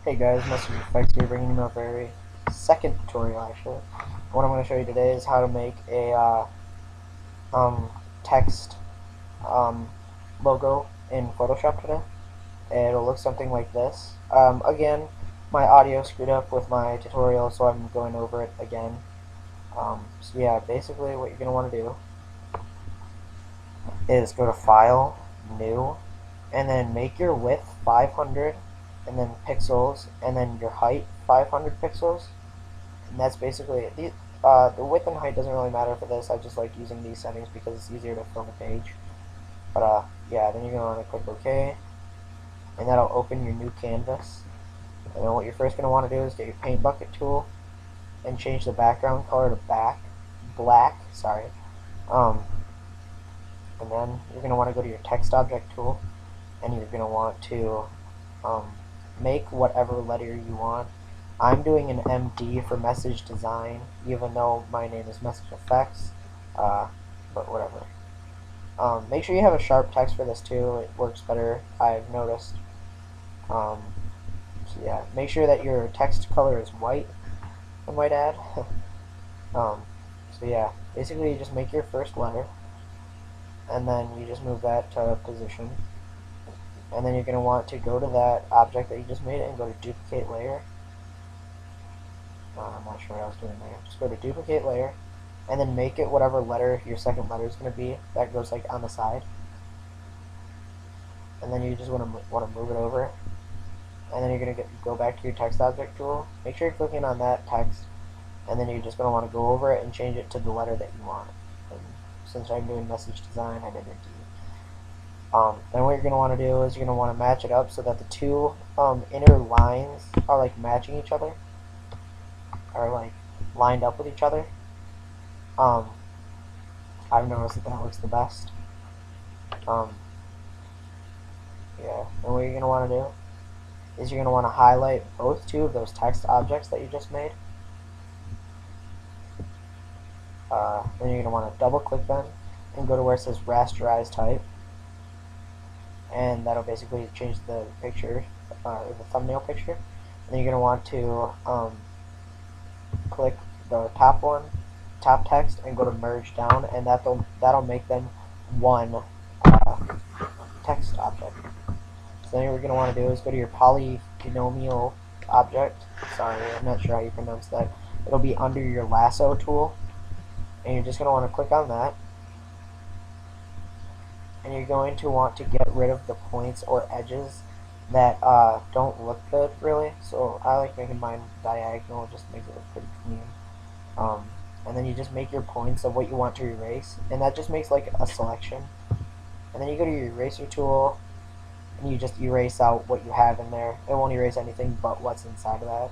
Hey guys, GFX here, bringing you my very second tutorial actually. What I'm going to show you today is how to make a text um, logo in Photoshop today. It'll look something like this. Again, my audio screwed up with my tutorial, so I'm going over it again. So yeah, basically what you're going to want to do is go to File, New, and then make your width 500, and then pixels, and then your height 500 pixels. And that's basically it. The width and height doesn't really matter for this. I just like using these settings because it's easier to fill the page. But yeah, then you're going to want to click OK, and that'll open your new canvas. And then what you're first going to want to do is get your paint bucket tool and change the background color to black. Sorry. And then you're going to want to go to your text object tool, and you're going to want to make whatever letter you want. I'm doing an MD for message design, even though my name is message effects, but whatever. Make sure you have a sharp text for this too. It works better, I've noticed. So yeah, make sure that your text color is white, I might add. So yeah, basically you just make your first letter, and then you just move that to position, and then you're going to want to go to that object that you just made and go to duplicate layer. I'm not sure what I was doing there. Just go to duplicate layer, and then make it whatever letter your second letter is going to be. That goes like on the side, and then you just want to move it over, and then you're going to go back to your text object tool. Make sure you're clicking on that text, and then you're just going to want to go over it and change it to the letter that you want. And since I'm doing message design, I did a D. Then what you're going to want to do is you're going to want to match it up so that the two inner lines are like matching each other, are like lined up with each other. I've noticed that looks the best. Yeah, and what you're going to want to do is you're going to want to highlight both two of those text objects that you just made. Then you're going to want to double click them and go to where it says rasterize type, and that'll basically change the picture, the thumbnail picture. And then you're going to want to click the top text, and go to merge down, and that'll make them one text object. So then what you're going to want to do is go to your polynomial object. Sorry, I'm not sure how you pronounce that. It'll be under your lasso tool, and you're just going to want to click on that, and you're going to want to get rid of the points or edges that don't look good really. So I like making mine diagonal, it just makes it look pretty clean. And then you just make your points of what you want to erase, and that just makes like a selection. And then you go to your eraser tool, and you just erase out what you have in there. It won't erase anything but what's inside of that.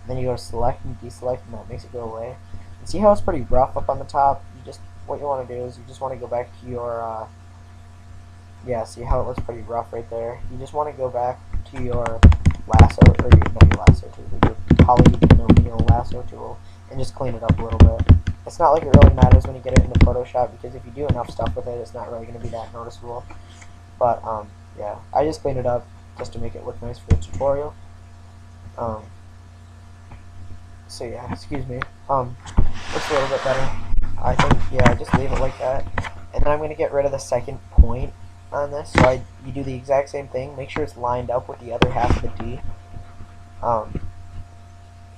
And then you go to select and deselect, and that makes it go away. And see how it's pretty rough up on the top? What you want to do is you just want to go back to your yeah, see how it looks pretty rough right there? You just want to go back to your lasso, or not your lasso tool, but your polynomial lasso tool, and just clean it up a little bit. It's not like it really matters when you get it into Photoshop, because if you do enough stuff with it, it's not really going to be that noticeable. But yeah, I just cleaned it up just to make it look nice for the tutorial. So yeah, excuse me. Looks a little bit better. I think, yeah, just leave it like that. And then I'm going to get rid of the second point on this, so you do the exact same thing. Make sure it's lined up with the other half of the D, and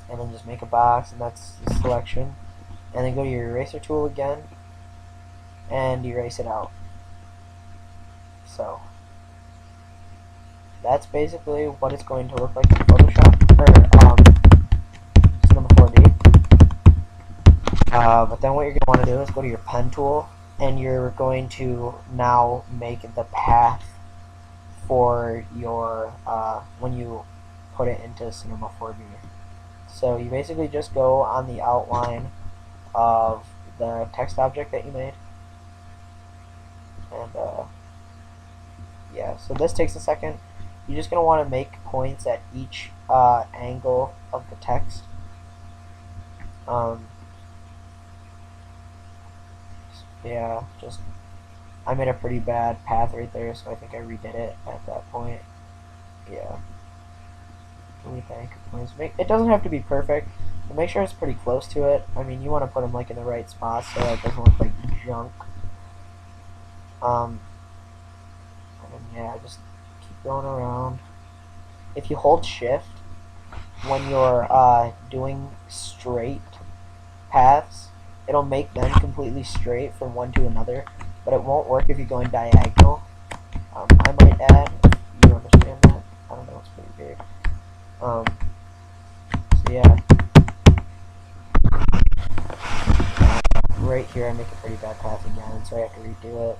then just make a box, and that's the selection. And then go to your eraser tool again and erase it out. So that's basically what it's going to look like in Photoshop, or Cinema 4D. But then what you're going to want to do is go to your pen tool, and you're going to now make the path for your when you put it into Cinema 4D. So you basically just go on the outline of the text object that you made, and yeah, so this takes a second. You're just going to want to make points at each angle of the text. Yeah, I made a pretty bad path right there, so I think I redid it at that point. Yeah. we bank points. It doesn't have to be perfect, but make sure it's pretty close to it. I mean, you want to put them like in the right spot so it doesn't look like junk. And then, yeah, just keep going around. If you hold shift when you're doing straight paths, it'll make them completely straight from one to another, but it won't work if you're going diagonal. I might add, if you understand that. I don't know, it's pretty big. So yeah, right here I make a pretty bad path again, so I have to redo it.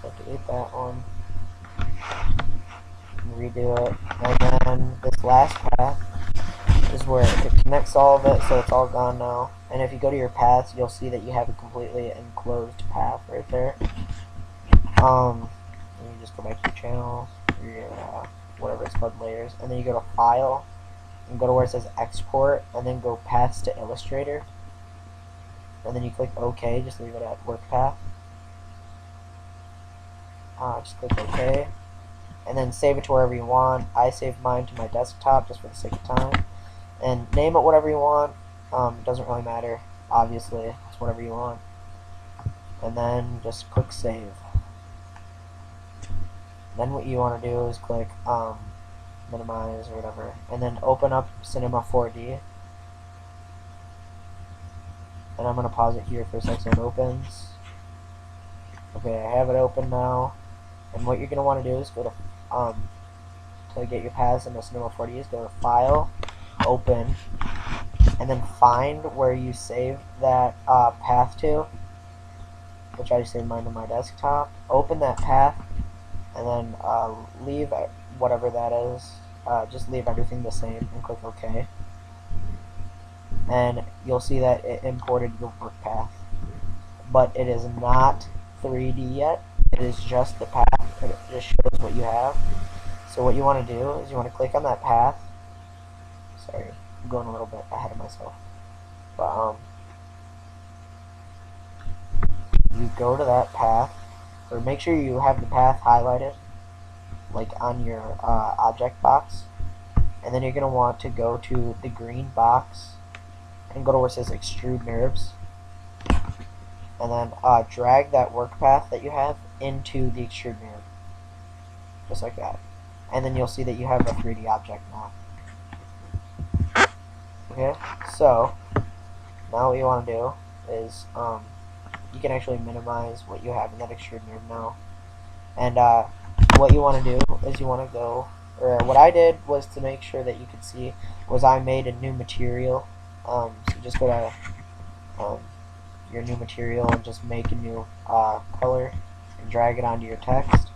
So delete that one, and redo it, and then this last path is where it connects all of it, so it's all gone now. And if you go to your paths, you'll see that you have a completely enclosed path right there. You just go back to your channels, your whatever it's called, layers, and then you go to File, and go to where it says Export, and then go Paths to Illustrator, and then you click OK. Just leave it at Work Path. Just click OK, and then save it to wherever you want. I save mine to my desktop just for the sake of time, and name it whatever you want. It doesn't really matter. Obviously, it's whatever you want. And then just click Save. Then what you want to do is click minimize or whatever, and then open up Cinema 4D. And I'm gonna pause it here for a second so it opens. Okay, I have it open now. And what you're gonna want to do is go to get your paths into Cinema 4D, is go to File, Open, and then find where you saved that path to, which I saved mine to my desktop. Open that path, and then leave whatever that is. Just leave everything the same and click OK. And you'll see that it imported your work path. But it is not 3D yet. It is just the path. It just shows what you have. So what you want to do is you want to click on that path. Sorry, I'm going a little bit ahead of myself. But you go to that path, or make sure you have the path highlighted, like on your object box, and then you're going to want to go to the green box and go to where it says Extrude NURBS, and then drag that work path that you have into the Extrude NURB, just like that, and then you'll see that you have a 3D object now. Okay, so now what you want to do is you can actually minimize what you have in that Extrude NURB now, and what you want to do is you want to go, or what I did was to make sure that you could see, was I made a new material. So just go to your new material and just make a new color and drag it onto your text.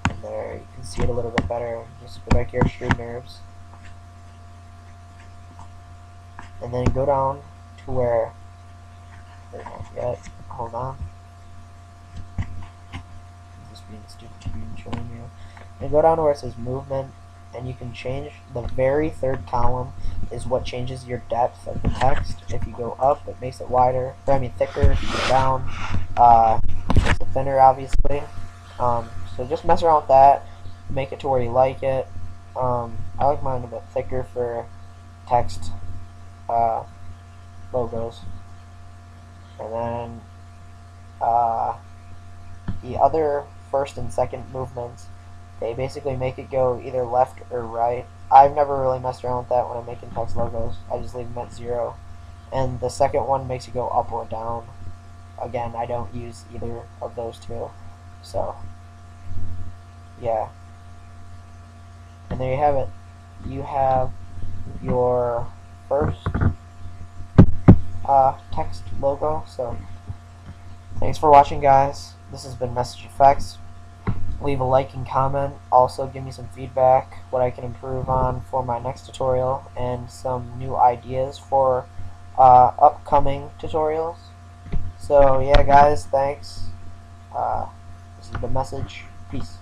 And there, you can see it a little bit better. Just go back to your Extrude NURBS, and then go down to where, hold on. Just being stupid and showing you. And go down to where it says movement, and you can change the very third column is what changes your depth of the text. If you go up, it makes it wider. I mean thicker. If you go down, it makes it thinner, obviously. So just mess around with that. Make it to where you like it. I like mine a bit thicker for text logos. And then the other first and second movements, they basically make it go either left or right. I've never really messed around with that when I'm making text logos. I just leave them at 0. And the second one makes it go up or down. Again, I don't use either of those two. So, yeah. And there you have it. You have your first text logo. So, thanks for watching, guys. This has been Message Effects. Leave a like and comment. Also, give me some feedback, what I can improve on for my next tutorial, and some new ideas for upcoming tutorials. So, yeah, guys, thanks. This is the message. Peace.